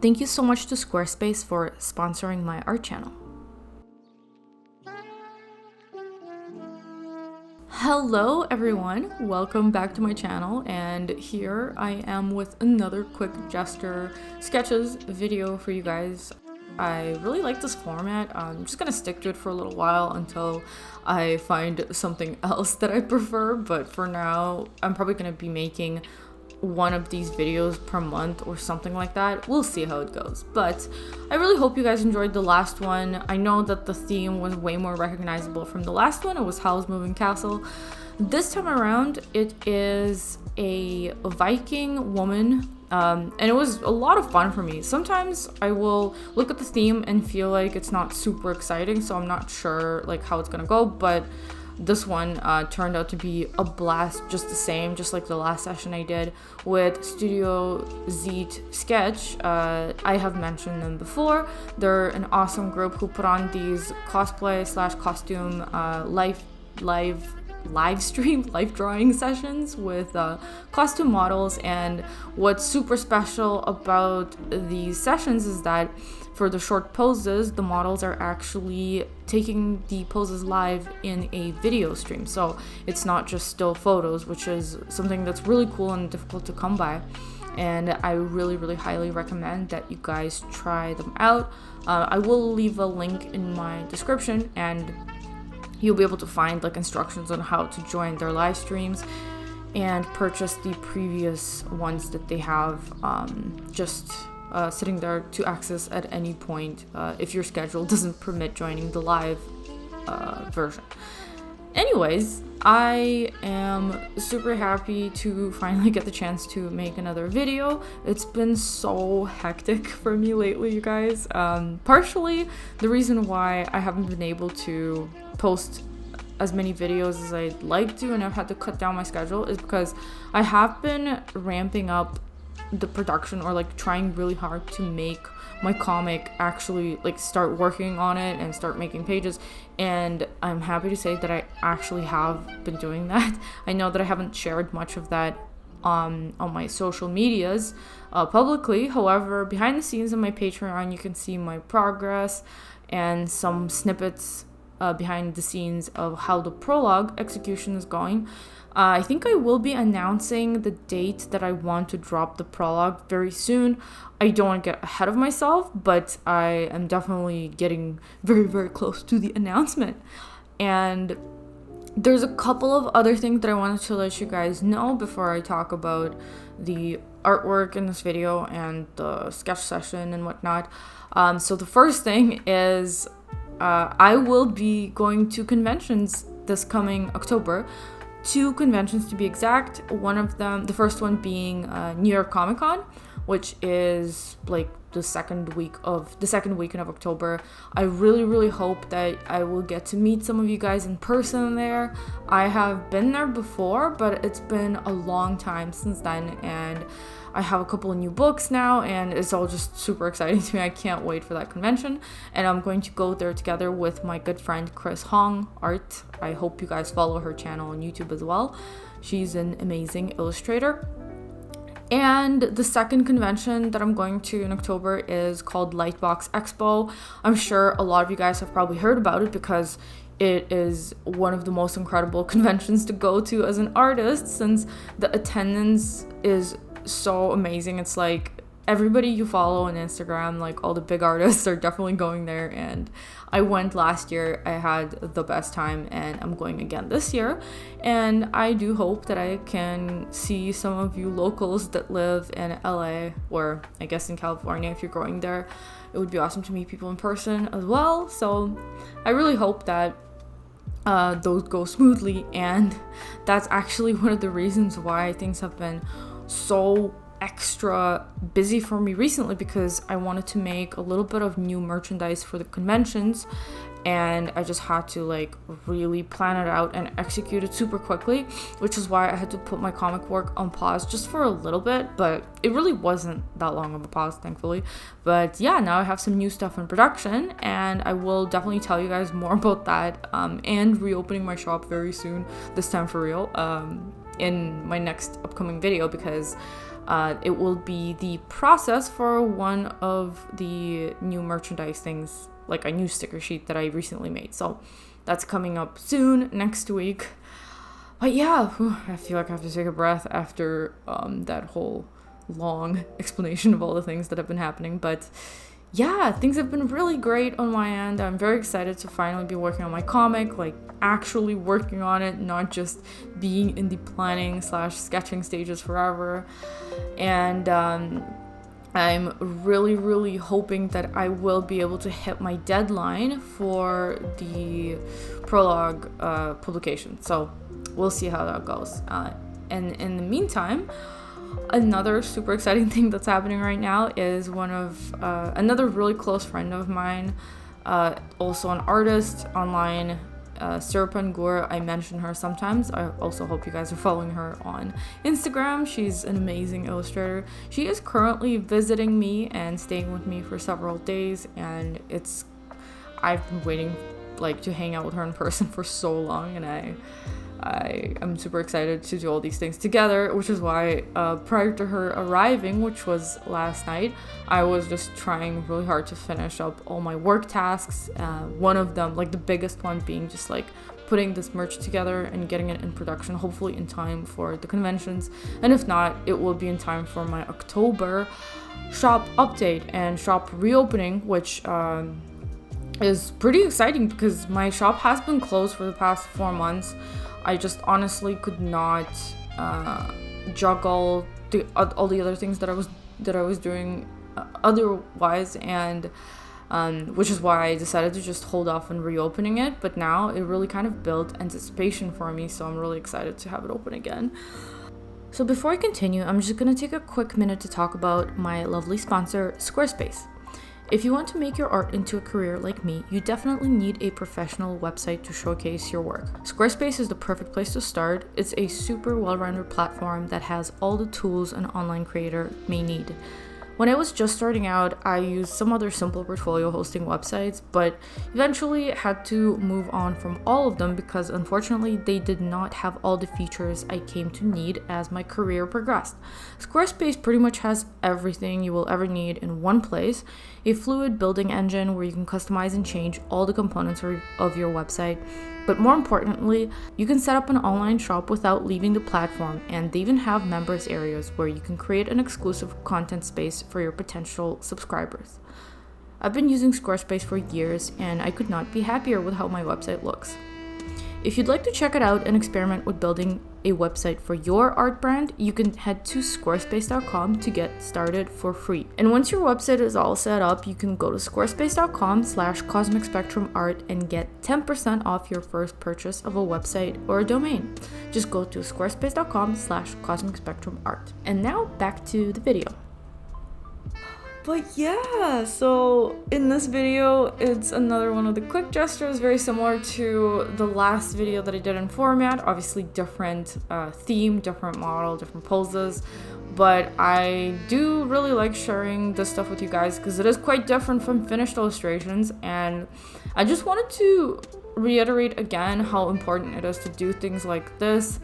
Thank you so much to Squarespace for sponsoring my art channel. Hello everyone, welcome back to my channel, and here I am with another quick gesture sketches video for you guys. I really like this format. I'm just gonna stick to it for a little while until I find something else that I prefer, but for now I'm probably gonna be making one of these videos per month or something like that. We'll see how it goes, but I really hope you guys enjoyed the last one. I know that the theme was way more recognizable from the last one. It was Howl's Moving Castle. This time around it is a Viking woman, and it was a lot of fun for me. Sometimes I will look at the theme and feel like it's not super exciting, so I'm not sure like how it's gonna go, but this one turned out to be a blast just the same, just like the last session I did with Studio Zeet Sketch. I have mentioned them before. They're an awesome group who put on these cosplay / costume live stream life drawing sessions with costume models. And what's super special about these sessions is that for the short poses, the models are actually taking the poses live in a video stream, so it's not just still photos, which is something that's really cool and difficult to come by. And I really highly recommend that you guys try them out. I will leave a link in my description, and you'll be able to find like instructions on how to join their live streams and purchase the previous ones that they have sitting there to access at any point if your schedule doesn't permit joining the live version. Anyways, I am super happy to finally get the chance to make another video. It's been so hectic for me lately, you guys. Partially the reason why I haven't been able to post as many videos as I'd like to, and I've had to cut down my schedule, is because I have been ramping up the production, or like trying really hard to make my comic actually like start working on it and start making pages. And I'm happy to say that I actually have been doing that. I know that I haven't shared much of that on my social medias publicly. However, behind the scenes on my Patreon, you can see my progress and some snippets behind the scenes of how the prologue execution is going. I think I will be announcing the date that I want to drop the prologue very soon. I don't want to get ahead of myself, but I am definitely getting very close to the announcement. And there's a couple of other things that I wanted to let you guys know before I talk about the artwork in this video and the sketch session and whatnot. So the first thing is I will be going to conventions this coming October. 2 conventions to be exact. One of them, the first one being New York Comic Con, which is like the second weekend of October. I really hope that I will get to meet some of you guys in person there. I have been there before, but it's been a long time since then, and I have a couple of new books now, and it's all just super exciting to me. I can't wait for that convention, and I'm going to go there together with my good friend Chris Hong Art. I hope you guys follow her channel on YouTube as well. She's an amazing illustrator. And the second convention that I'm going to in October is called Lightbox Expo. I'm sure a lot of you guys have probably heard about it because it is one of the most incredible conventions to go to as an artist, since the attendance is so amazing. It's like everybody you follow on Instagram, like all the big artists, are definitely going there, and I went last year. I had the best time, and I'm going again this year, and I do hope that I can see some of you locals that live in LA, or I guess in California if you're going there. It would be awesome to meet people in person as well, so I really hope that those go smoothly. And that's actually one of the reasons why things have been so extra busy for me recently, because I wanted to make a little bit of new merchandise for the conventions, and I just had to like really plan it out and execute it super quickly, which is why I had to put my comic work on pause just for a little bit. But it really wasn't that long of a pause, thankfully. But yeah, now I have some new stuff in production, and I will definitely tell you guys more about that, and reopening my shop very soon, this time for real, in my next upcoming video, because It will be the process for one of the new merchandise things, like a new sticker sheet that I recently made. So that's coming up soon, next week. But yeah, I feel like I have to take a breath after that whole long explanation of all the things that have been happening. But yeah, things have been really great on my end. I'm very excited to finally be working on my comic, like actually working on it, not just being in the planning / sketching stages forever. And I'm really hoping that I will be able to hit my deadline for the prologue publication. So we'll see how that goes. And in the meantime, another super exciting thing that's happening right now is one of another really close friend of mine, also an artist online, Serpan Gur. I mention her sometimes. I also hope you guys are following her on Instagram. She's an amazing illustrator. She is currently visiting me and staying with me for several days, and I've been waiting like to hang out with her in person for so long, and I'm super excited to do all these things together, which is why prior to her arriving, which was last night, I was just trying really hard to finish up all my work tasks. One of them, like the biggest one, being just like putting this merch together and getting it in production, hopefully in time for the conventions. And if not, it will be in time for my October shop update and shop reopening, which is pretty exciting because my shop has been closed for the past 4 months. I just honestly could not juggle all the other things that I was doing otherwise, and which is why I decided to just hold off on reopening it. But now it really kind of built anticipation for me, so I'm really excited to have it open again. So before I continue, I'm just gonna take a quick minute to talk about my lovely sponsor, Squarespace. If you want to make your art into a career like me, you definitely need a professional website to showcase your work. Squarespace is the perfect place to start. It's a super well-rounded platform that has all the tools an online creator may need. When I was just starting out, I used some other simple portfolio hosting websites, but eventually had to move on from all of them because unfortunately they did not have all the features I came to need as my career progressed. Squarespace pretty much has everything you will ever need in one place, a fluid building engine where you can customize and change all the components of your website. But more importantly, you can set up an online shop without leaving the platform, and they even have members areas where you can create an exclusive content space for your potential subscribers. I've been using Squarespace for years, and I could not be happier with how my website looks. If you'd like to check it out and experiment with building a website for your art brand, you can head to squarespace.com to get started for free. And once your website is all set up, you can go to squarespace.com/cosmicspectrumart and get 10% off your first purchase of a website or a domain. Just go to squarespace.com/cosmicspectrumart. And now back to the video. But yeah, so in this video, it's another one of the quick gestures, very similar to the last video that I did in format. Obviously different theme, different model, different poses. But I do really like sharing this stuff with you guys because it is quite different from finished illustrations. And I just wanted to reiterate again how important it is to do things like this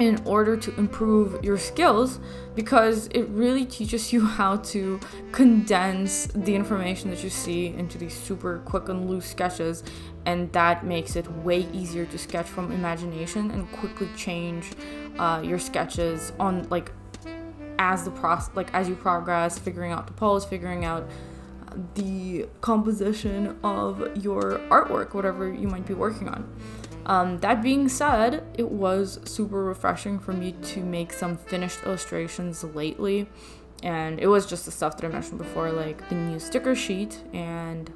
in order to improve your skills, because it really teaches you how to condense the information that you see into these super quick and loose sketches, and that makes it way easier to sketch from imagination and quickly change your sketches on as you progress, figuring out the pose, figuring out the composition of your artwork, whatever you might be working on. That being said, it was super refreshing for me to make some finished illustrations lately, and it was just the stuff that I mentioned before, like the new sticker sheet, and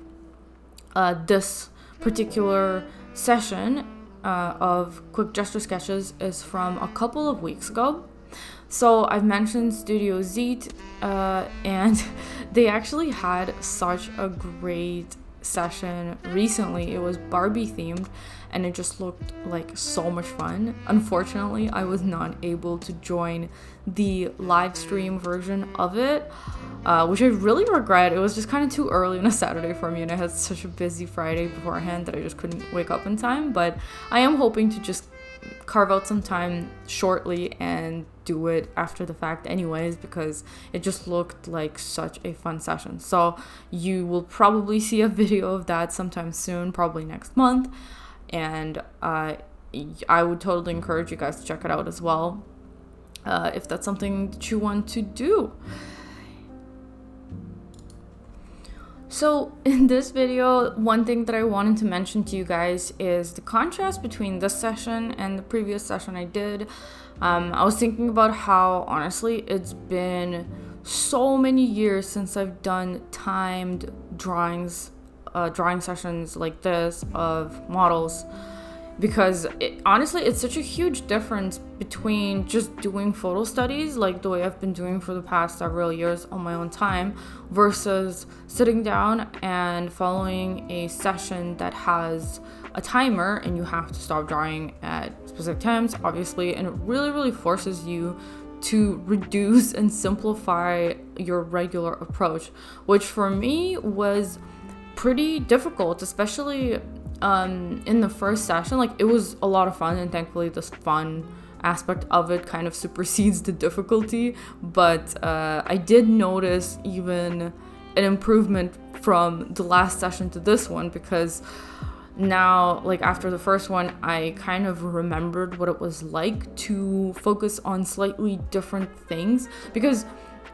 this particular session of quick gesture sketches is from a couple of weeks ago. So I've mentioned Studio Zeet, and they actually had such a great session recently. It was Barbie themed, and it just looked like so much fun. Unfortunately, I was not able to join the live stream version of it, which I really regret. It was just kind of too early on a Saturday for me, and I had such a busy Friday beforehand that I just couldn't wake up in time. But I am hoping to just carve out some time shortly and do it after the fact anyways, because it just looked like such a fun session. So you will probably see a video of that sometime soon, probably next month, and I would totally encourage you guys to check it out as well, if that's something that you want to do. So in this video, one thing that I wanted to mention to you guys is the contrast between this session and the previous session I did. I was thinking about how, honestly, it's been so many years since I've done timed drawing sessions like this of models, because honestly, it's such a huge difference between just doing photo studies like the way I've been doing for the past several years on my own time, versus sitting down and following a session that has a timer and you have to stop drawing at specific times, obviously, and it really forces you to reduce and simplify your regular approach, which for me was pretty difficult, especially in the first session. Like, it was a lot of fun, and thankfully this fun aspect of it kind of supersedes the difficulty, but I did notice even an improvement from the last session to this one, because now, like, after the first one, I kind of remembered what it was like to focus on slightly different things, because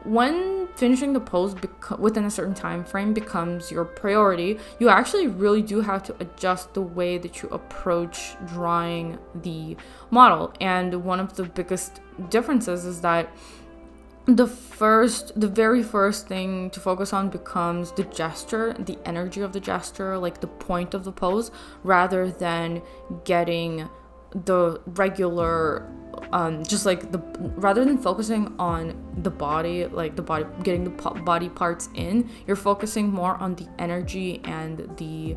when finishing the pose within a certain time frame becomes your priority, you actually really do have to adjust the way that you approach drawing the model. And one of the biggest differences is that the very first thing to focus on becomes the gesture, the energy of the gesture, like the point of the pose, rather than getting the regular rather than focusing on the body, like the body, getting the body parts in, you're focusing more on the energy and the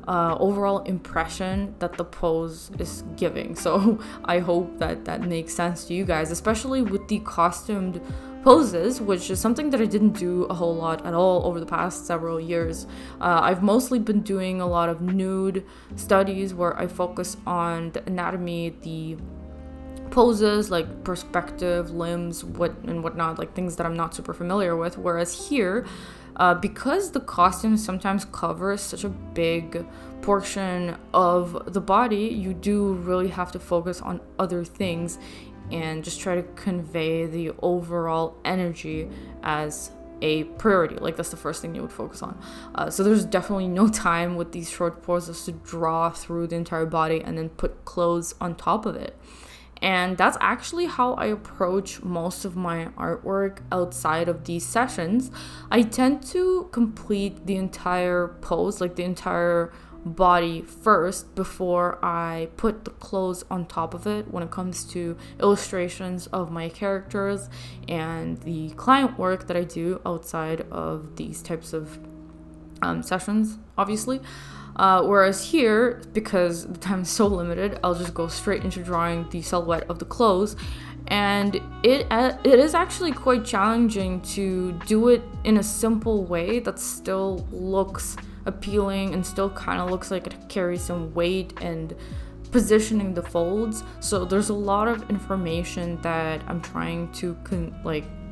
overall impression that the pose is giving. So I hope that makes sense to you guys, especially with the costumed poses, which is something that I didn't do a whole lot at all over the past several years. I've mostly been doing a lot of nude studies where I focus on the anatomy, the poses, like perspective, limbs, and whatnot, like things that I'm not super familiar with. Whereas here, because the costume sometimes covers such a big portion of the body, you do really have to focus on other things and just try to convey the overall energy as a priority. Like, that's the first thing you would focus on. So there's definitely no time with these short poses to draw through the entire body and then put clothes on top of it. And that's actually how I approach most of my artwork outside of these sessions. I tend to complete the entire pose, like the entire body first, before I put the clothes on top of it when it comes to illustrations of my characters and the client work that I do outside of these types of sessions, obviously. Whereas here, because the time is so limited, I'll just go straight into drawing the silhouette of the clothes, and it is actually quite challenging to do it in a simple way that still looks appealing and still kind of looks like it carries some weight and positioning the folds. So there's a lot of information that I'm trying to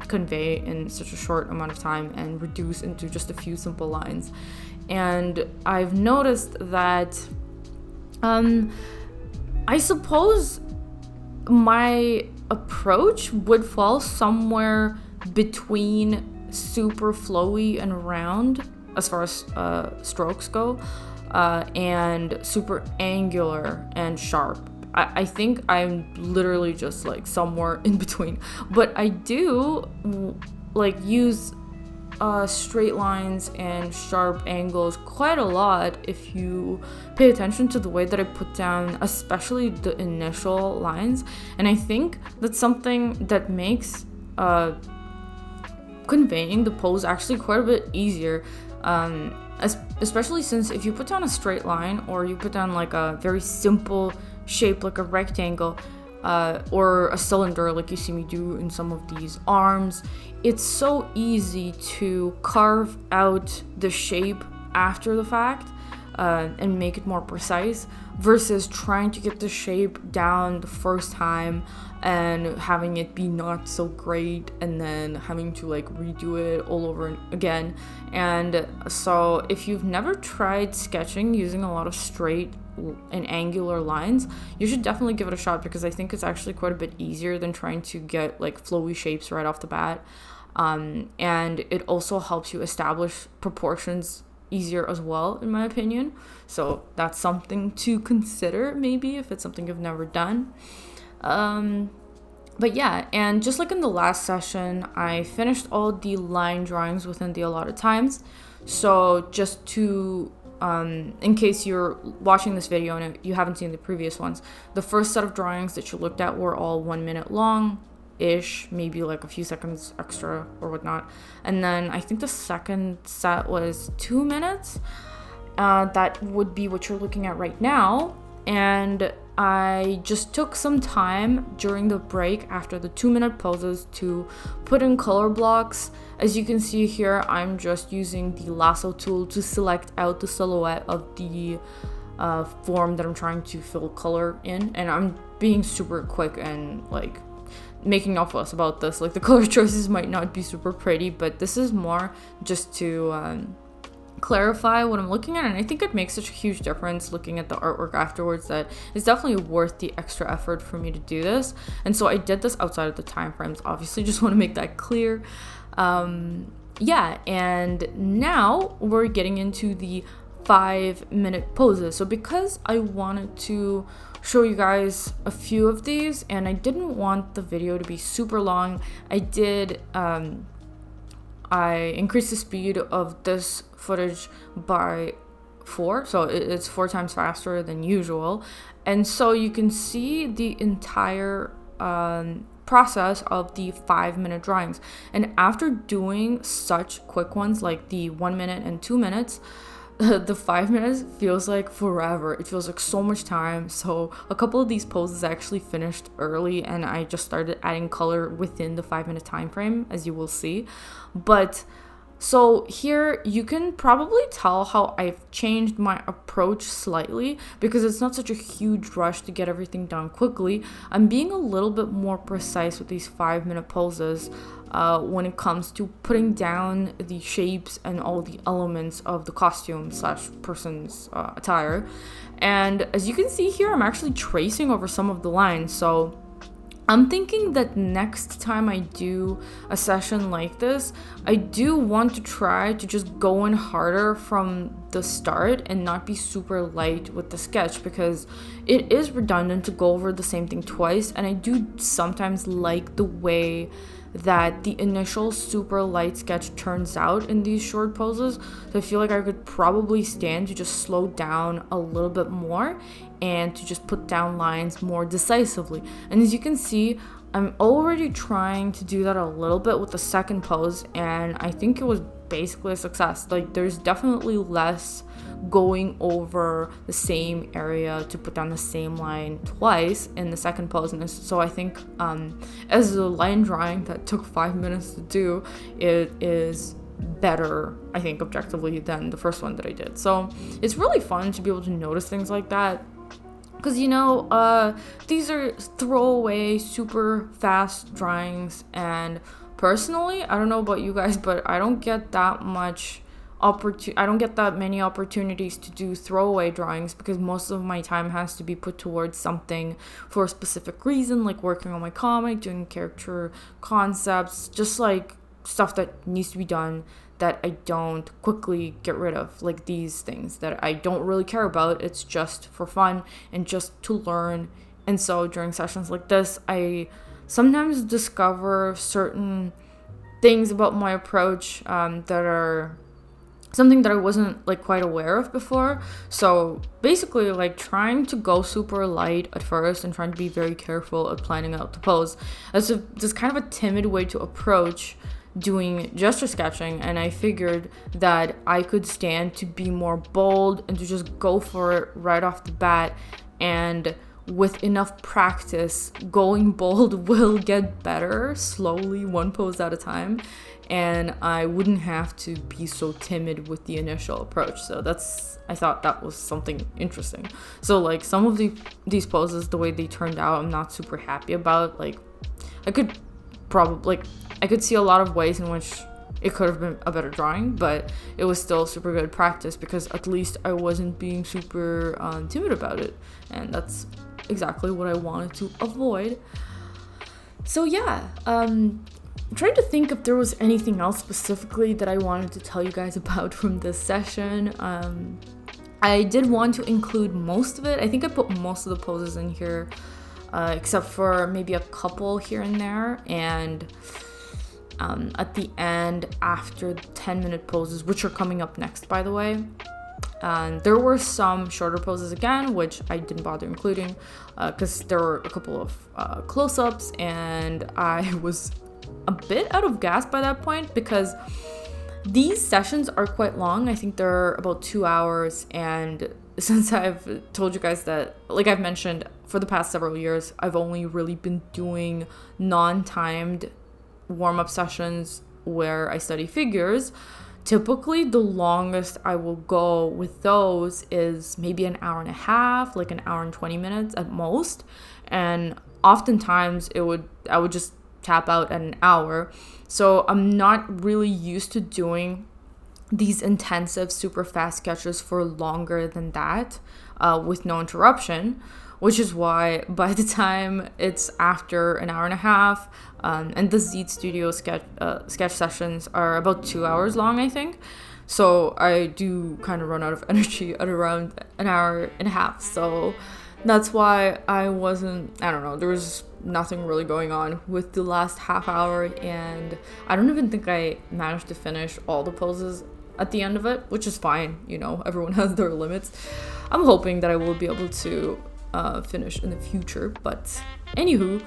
convey in such a short amount of time and reduce into just a few simple lines. And I've noticed that I suppose my approach would fall somewhere between super flowy and round as far as strokes go, and super angular and sharp. I think I'm literally just like somewhere in between, but I do like use straight lines and sharp angles quite a lot if you pay attention to the way that I put down, especially the initial lines. And I think that's something that makes conveying the pose actually quite a bit easier, especially since if you put down a straight line or you put down like a very simple shape like a rectangle, or a cylinder like you see me do in some of these arms, it's so easy to carve out the shape after the fact, and make it more precise, versus trying to get the shape down the first time and having it be not so great and then having to like redo it all over again. And so if you've never tried sketching using a lot of straight and angular lines, you should definitely give it a shot, because I think it's actually quite a bit easier than trying to get like flowy shapes right off the bat. And it also helps you establish proportions easier as well, in my opinion. So that's something to consider, maybe, if it's something you've never done. But yeah, and just like in the last session, I finished all the line drawings within the allotted times. So just to in case you're watching this video and you haven't seen the previous ones, the first set of drawings that you looked at were all 1 minute long ish, maybe like a few seconds extra or whatnot. And then I think the second set was 2 minutes. That would be what you're looking at right now. And I just took some time during the break after the 2 minute poses to put in color blocks. As you can see here, I'm just using the lasso tool to select out the silhouette of the form that I'm trying to fill color in. And I'm being super quick and like making no fuss about this. Like, the color choices might not be super pretty, but this is more just to clarify what I'm looking at, and I think it makes such a huge difference looking at the artwork afterwards that it's definitely worth the extra effort for me to do this. And so I did this outside of the time frames, obviously, just want to make that clear. Yeah, and now we're getting into the 5 minute poses. So because I wanted to show you guys a few of these and I didn't want the video to be super long, I increased the speed of this footage by 4, so it's 4 times faster than usual. And so you can see the entire process of the 5 minute drawings. And after doing such quick ones like the 1 minute and 2 minutes, the 5 minutes feels like forever. It feels like so much time. So a couple of these poses actually finished early, and I just started adding color within the 5 minute time frame, as you will see. But so here you can probably tell how I've changed my approach slightly, because it's not such a huge rush to get everything done quickly. I'm being a little bit more precise with these 5 minute poses when it comes to putting down the shapes and all the elements of the costume / person's attire. And as you can see here, I'm actually tracing over some of the lines. So I'm thinking that next time I do a session like this, I do want to try to just go in harder from the start and not be super light with the sketch, because it is redundant to go over the same thing twice. And I do sometimes like the way that the initial super light sketch turns out in these short poses. So I feel like I could probably stand to just slow down a little bit more and to just put down lines more decisively. And as you can see, I'm already trying to do that a little bit with the second pose, and I think it was basically a success. Like, there's definitely less going over the same area to put down the same line twice in the second pose. And so I think as a line drawing that took 5 minutes to do, it is better, I think, objectively, than the first one that I did. So it's really fun to be able to notice things like that, because, you know, these are throwaway, super fast drawings, and personally, I don't know about you guys, but I don't get that many opportunities to do throwaway drawings, because most of my time has to be put towards something for a specific reason, like working on my comic, doing character concepts, just like stuff that needs to be done that I don't quickly get rid of, like these things that I don't really care about. It's just for fun and just to learn. And so during sessions like this, I sometimes discover certain things about my approach that are something that I wasn't like quite aware of before. So basically, like, trying to go super light at first and trying to be very careful at planning out the pose. That's just kind of a timid way to approach doing gesture sketching, and I figured that I could stand to be more bold and to just go for it right off the bat. And with enough practice, going bold will get better slowly, one pose at a time. and I wouldn't have to be so timid with the initial approach. So I thought that was something interesting. So like some of these poses, the way they turned out, I'm not super happy about. Like I could see a lot of ways in which it could have been a better drawing, but it was still super good practice because at least I wasn't being super timid about it, and that's exactly what I wanted to avoid. So yeah, I'm trying to think if there was anything else specifically that I wanted to tell you guys about from this session. I did want to include most of it. I think I put most of the poses in here, except for maybe a couple here and there, and at the end, after the 10-minute poses, which are coming up next, by the way, there were some shorter poses again, which I didn't bother including because there were a couple of close-ups, and I was a bit out of gas by that point because these sessions are quite long. I think they're about 2 hours, and since I've told you guys that, like I've mentioned, for the past several years, I've only really been doing non-timed warm-up sessions where I study figures. Typically the longest I will go with those is maybe an hour and a half, like an hour and 20 minutes at most, and oftentimes I would just tap out at an hour. So I'm not really used to doing these intensive super fast sketches for longer than that with no interruption, which is why by the time it's after an hour and a half, and the Zeet Studio sketch sessions are about 2 hours long, I think. So I do kind of run out of energy at around an hour and a half. So that's why I don't know, there was nothing really going on with the last half hour, and I don't even think I managed to finish all the poses at the end of it, which is fine, everyone has their limits. I'm hoping that I will be able to finish in the future, but anywho,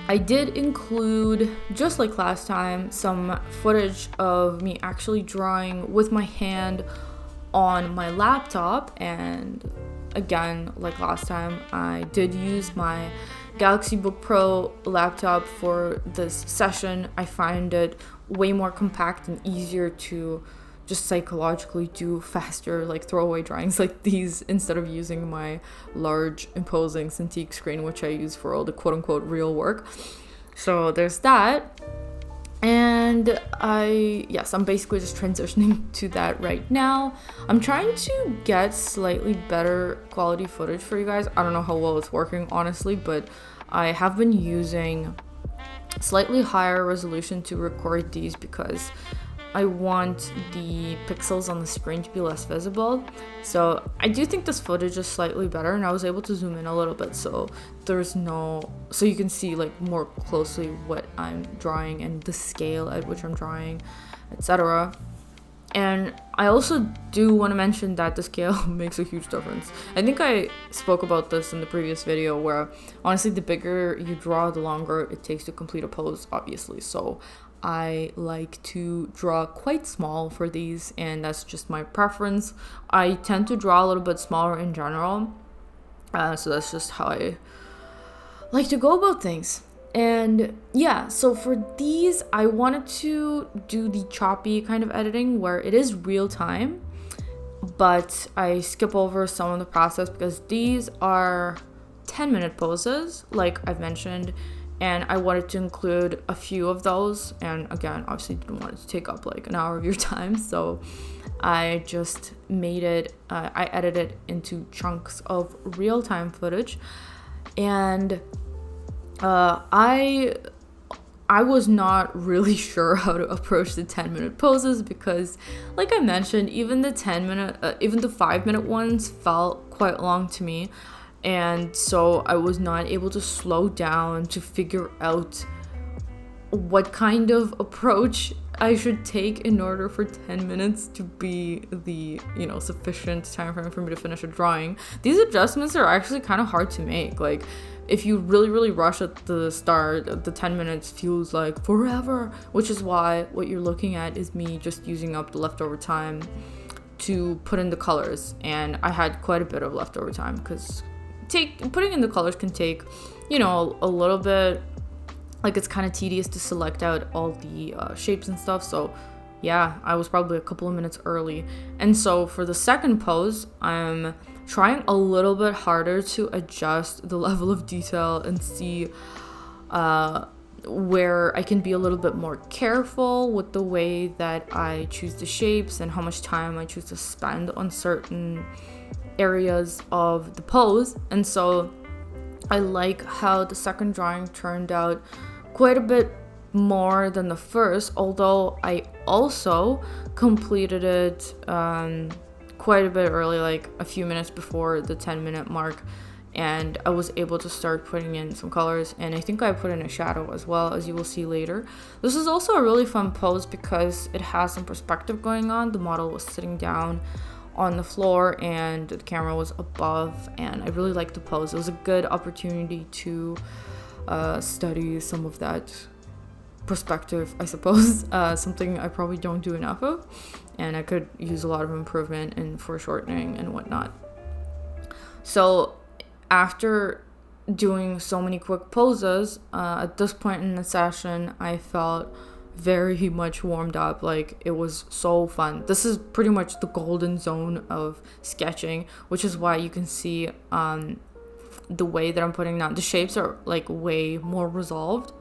I did include, just like last time, some footage of me actually drawing with my hand on my laptop, and again, like last time, I did use my Galaxy Book Pro laptop for this session. I find it way more compact and easier to just psychologically do faster, like throwaway drawings like these instead of using my large imposing CINTIQ screen, which I use for all the quote-unquote real work. So there's that, and I'm basically just transitioning to that right now. I'm trying to get slightly better quality footage for you guys. I don't know how well it's working, honestly, but I have been using slightly higher resolution to record these because I want the pixels on the screen to be less visible. So I do think this footage is slightly better, and I was able to zoom in a little bit so you can see like more closely what I'm drawing and the scale at which I'm drawing, etc. And I also do want to mention that the scale makes a huge difference. I think I spoke about this in the previous video where honestly the bigger you draw, the longer it takes to complete a pose, obviously. So I like to draw quite small for these, and that's just my preference. I tend to draw a little bit smaller in general, so that's just how I like to go about things. And yeah, so for these, I wanted to do the choppy kind of editing where it is real time, but I skip over some of the process because these are 10-minute poses, like I've mentioned, and I wanted to include a few of those, and again, obviously didn't want it to take up like an hour of your time, so I just made it, I edited it into chunks of real-time footage. And I was not really sure how to approach the 10-minute poses because, like I mentioned, even the 5-minute ones felt quite long to me. And so I was not able to slow down to figure out what kind of approach I should take in order for 10 minutes to be the, sufficient time frame for me to finish a drawing. These adjustments are actually kind of hard to make. Like, if you really, really rush at the start, the 10 minutes feels like forever, which is why what you're looking at is me just using up the leftover time to put in the colors. And I had quite a bit of leftover time because putting in the colors can take, a little bit like it's kind of tedious to select out all the shapes and stuff. So yeah, I was probably a couple of minutes early. And so for the second pose, I'm trying a little bit harder to adjust the level of detail and see where I can be a little bit more careful with the way that I choose the shapes and how much time I choose to spend on certain areas of the pose. And so I like how the second drawing turned out quite a bit more than the first, although I also completed it quite a bit early, like a few minutes before the 10-minute mark, and I was able to start putting in some colors, and I think I put in a shadow as well, as you will see later. This is also a really fun pose because it has some perspective going on. The model was sitting down on the floor and the camera was above, and I really liked the pose. It was a good opportunity to study some of that perspective, I suppose, something I probably don't do enough of, and I could use a lot of improvement in foreshortening and whatnot. So after doing so many quick poses, at this point in the session, I felt very much warmed up. Like, it was so fun. This is pretty much the golden zone of sketching, which is why you can see the way that I'm putting down the shapes are like way more resolved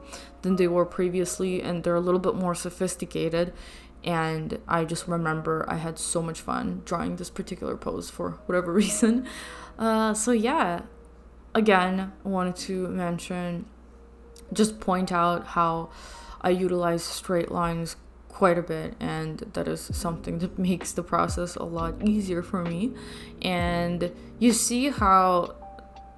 than they were previously, and they're a little bit more sophisticated. And I just remember I had so much fun drawing this particular pose for whatever reason. So yeah, again, I wanted to just point out how I utilize straight lines quite a bit, and that is something that makes the process a lot easier for me. And you see how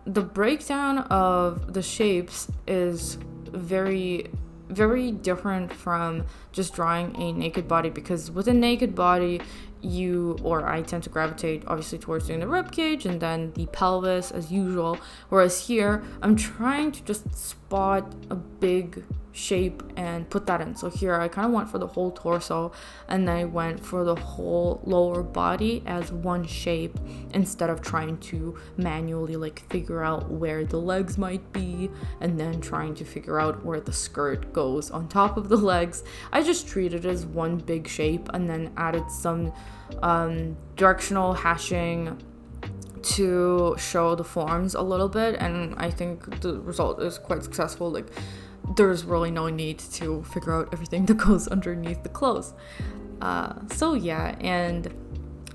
the breakdown of the shapes is very, very different from just drawing a naked body, because with a naked body, I tend to gravitate obviously towards doing the rib cage and then the pelvis as usual, whereas here I'm trying to just spot a big shape and put that in. So here I kind of went for the whole torso, and then I went for the whole lower body as one shape instead of trying to manually like figure out where the legs might be and then trying to figure out where the skirt goes on top of the legs. I just treated it as one big shape and then added some directional hashing to show the forms a little bit, and I think the result is quite successful. Like, there's really no need to figure out everything that goes underneath the clothes. So yeah, and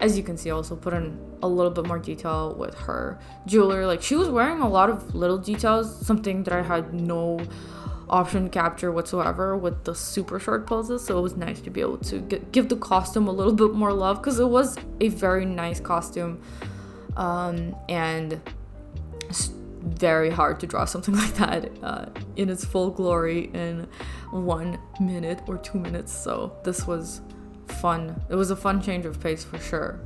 as you can see, I also put in a little bit more detail with her jewelry. Like, she was wearing a lot of little details, something that I had no option to capture whatsoever with the super short poses. So it was nice to be able to give the costume a little bit more love, because it was a very nice costume, and very hard to draw something like that in its full glory in 1 minute or 2 minutes. So this was fun. It was a fun change of pace for sure.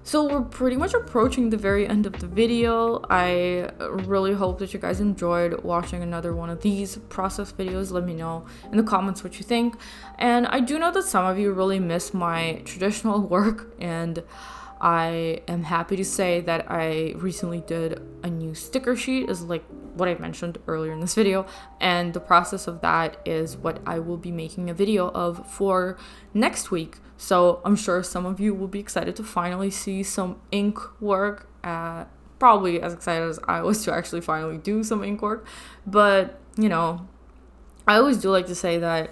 So we're pretty much approaching the very end of the video. I really hope that you guys enjoyed watching another one of these process videos. Let me know in the comments what you think. And I do know that some of you really miss my traditional work, and I am happy to say that I recently did a new sticker sheet, is like what I mentioned earlier in this video, and the process of that is what I will be making a video of for next week. So I'm sure some of you will be excited to finally see some ink work, probably as excited as I was to actually finally do some ink work. But, you know, I always do like to say that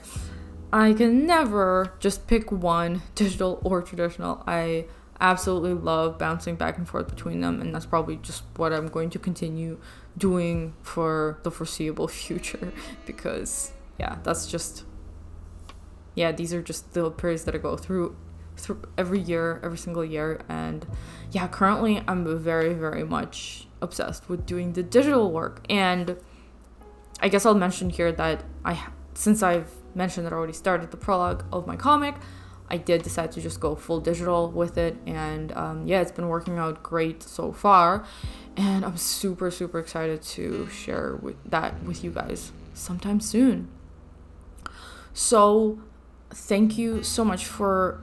I can never just pick one, digital or traditional. I absolutely love bouncing back and forth between them, and that's probably just what I'm going to continue doing for the foreseeable future, because these are just the periods that I go through every single year. And yeah, currently I'm very, very much obsessed with doing the digital work. And I guess I'll mention here that since I've mentioned that I already started the prologue of my comic, I did decide to just go full digital with it, and it's been working out great so far, and I'm super, super excited to share that with you guys sometime soon. So thank you so much for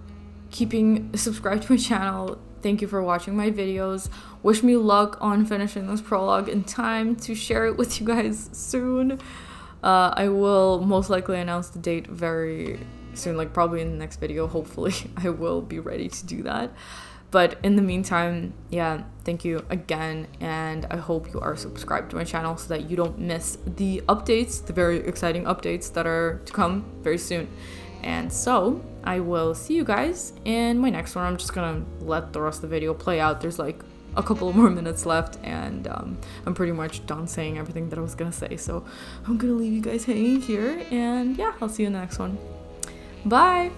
keeping subscribed to my channel, thank you for watching my videos. Wish me luck on finishing this prologue in time to share it with you guys soon. I will most likely announce the date very soon, like probably in the next video. Hopefully I will be ready to do that. But in the meantime, yeah, thank you again, and I hope you are subscribed to my channel so that you don't miss the updates, the very exciting updates that are to come very soon. And so I will see you guys in my next one. I'm just gonna let the rest of the video play out. There's like a couple of more minutes left, and I'm pretty much done saying everything that I was gonna say. So I'm gonna leave you guys hanging here, and yeah, I'll see you in the next one. Bye!